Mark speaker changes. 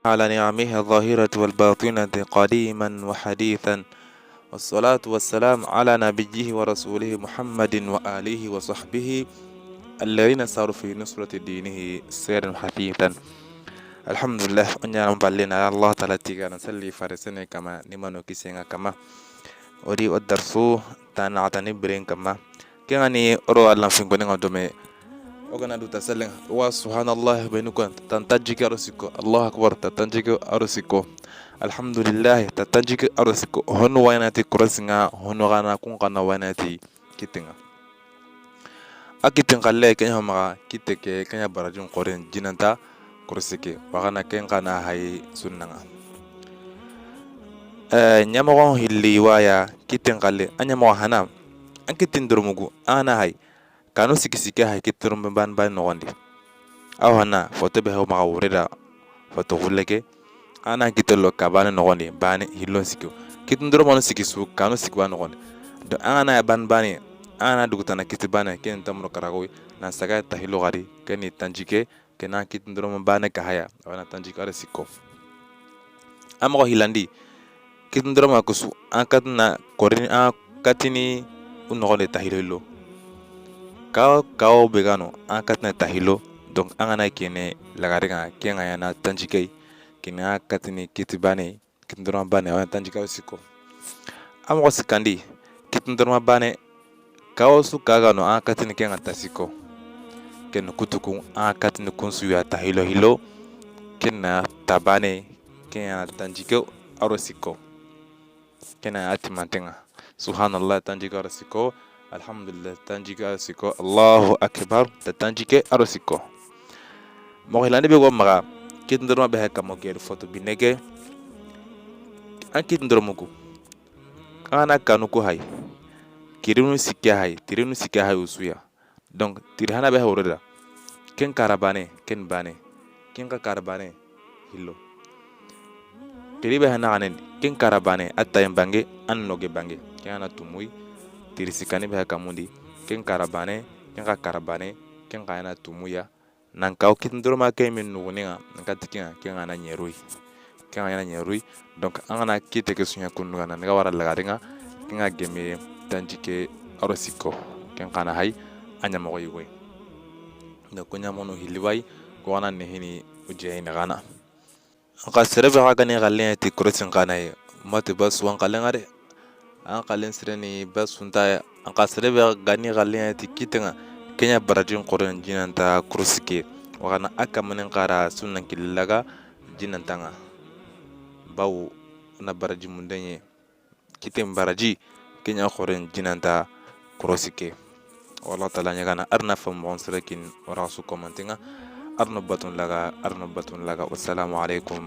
Speaker 1: على نعمه الظاهرة والباطنة قديما وحديثا، والصلاة والسلام على نبيه ورسوله محمد وآله وصحبه الذين ساروا في نصرة دينه سيرا حثيثا. الحمد لله أن يعلم بالنا الله تعالى تيغا نسلي فارسني كما نمانو كيسينا كما ودي الدرسو تانعتني برين كما كيغاني أرو الله فينكوني دومي ogana du tasalen wa subhanallah benukan tantajike arusiko allah akbar tatanjike arusiko alhamdulillah tatanjike arusiko honu waynati kurasinga honu gana kun kana waynati kitinga akitin kalle kenya ma kiteke kenya barajun qoren jinanta kurusike wagana ken kana hay sunnanga nyamagon hilli waya kitin kalle anyamo hanam ankitin durmugu ana hay kanu sikisike hay kitrum ban nogondi awana foto be ma wurida foto huleke ana kitolo kabane nogondi bane hillo sikio kitndro mono sikisu kanu sikwa nogondi do ana bani ana dugutana kitibane ken tamro karagoy na saga tahilo gari ken tanjike kena kitndro bane kahaya wana tanjike are sikko amo hilandi kitndro makusu akatna korin a katini unogonde tahilo kaw begano an katna tahilo donc an gana kene lagariga kenga yana tanjike kina katini kitibane kitndorma bane wana tanjika siko amo sikandi kitndorma bane kaw su kagano an katini kenga tasiko ken kutuku an katini kunsu ya tahilo hilo kenna tabane kenya tanjike arosiko kena atimantenga subhanallah tanjike arosiko alhamdulillah tanjike arusiko allahu akbar tanjike arusiko mo hilande be go maga kitndorma be hakka mo gel foto binege an kitndormugo kana kanu ko hay kirinu sikya hay usuya donc tirhana be hawrada ken karabane ken bane ken ka karabane hillo kiribe hana anen ken karabane atayem bange an noge bange kana tumui tirisikani be kamundi ken karabane ken ka karabane ken ka yana tumuya nan kaw kitndorma kay min nuguninga nanka tikinga ken ana nyerui ken ana nyerui donc angana kite ke sunya kunnuga nan ga wara lagaringa ken ga geme tanjike arosiko ken kana hay anya mo yoy donc nya mono hiliwai ko wana ne hini uje ina gana ka serebe ga gane galle ti krosin kana mate bas wan kalengare an kalen sireni basunta an kasrebe gani galen ti kitenga kenya barajin qoren jinanta krusike wana akamanen qara sunnan killaga jinantanga baw na baraji mundenye kitem baraji kenya qoren jinanta krusike wallahu taala nyagana arna fam bon sirakin wara su commentinga arna batun laga wassalamu alaikum.